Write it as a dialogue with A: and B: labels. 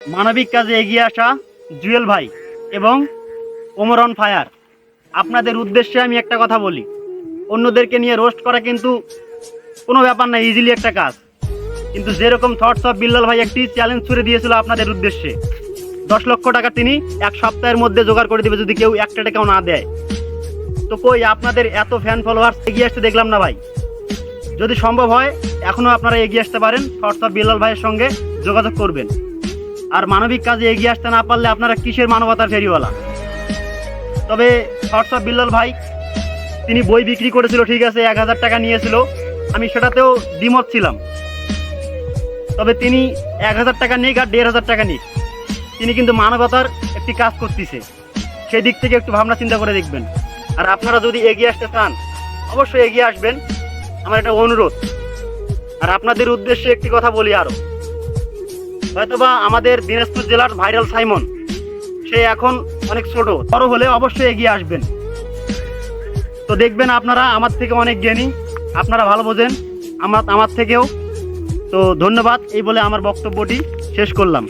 A: মানবিক কাজে এগিয়ে আসা জুয়েল ভাই এবং ওমর অন ফায়ার, আপনাদের উদ্দেশ্যে আমি একটা কথা বলি, অন্যদেরকে নিয়ে রোস্ট করা কিন্তু কোনো ব্যাপার না, ইজিলি একটা কাজ। কিন্তু যেরকম থটস অফ বিল্লাল ভাই একটি চ্যালেঞ্জ ছুড়ে দিয়েছিল আপনাদের উদ্দেশ্যে, 10 লক্ষ টাকা তিনি 1 সপ্তাহের মধ্যে জোগাড় করে দেবে যদি কেউ একটা টাকাও না দেয়। তো কই আপনাদের এত ফ্যান ফলোয়ার্স এগিয়ে আসতে দেখলাম না ভাই। যদি সম্ভব হয় এখনও আপনারা এগিয়ে আসতে পারেন, থটস অফ বিল্লাল ভাইয়ের সঙ্গে যোগাযোগ করবেন। আর মানবিক কাজে এগিয়ে আসতে না পারলে আপনারা কিসের মানবতার ফেরিওয়ালা। তবে থটস অফ বিল্লাল ভাই তিনি বই বিক্রি করেছিল, ঠিক আছে, 1000 টাকা নিয়েছিল, আমি সেটাতেও দ্বিমত ছিলাম। তবে তিনি 1000 টাকা নিক আর 1500 টাকা নিক, তিনি কিন্তু মানবতার একটি কাজ করতেছে, সেই দিক থেকে একটু ভাবনা চিন্তা করে দেখবেন। আর আপনারা যদি এগিয়ে আসতে চান অবশ্যই এগিয়ে আসবেন, আমার একটা অনুরোধ। আর আপনাদের উদ্দেশ্যে একটি কথা বলি আরও, হয়তোবা আমাদের দিনাজপুর জেলার ভাইরাল সাইমন সে এখন অনেক ছোট, বড় হলে অবশ্যই এগিয়ে আসবেন। তো দেখবেন আপনারা আমার থেকে অনেক জ্ঞানী, আপনারা ভালো বোঝেন আমার থেকেও। তো ধন্যবাদ, এই বলে আমার বক্তব্যটি শেষ করলাম।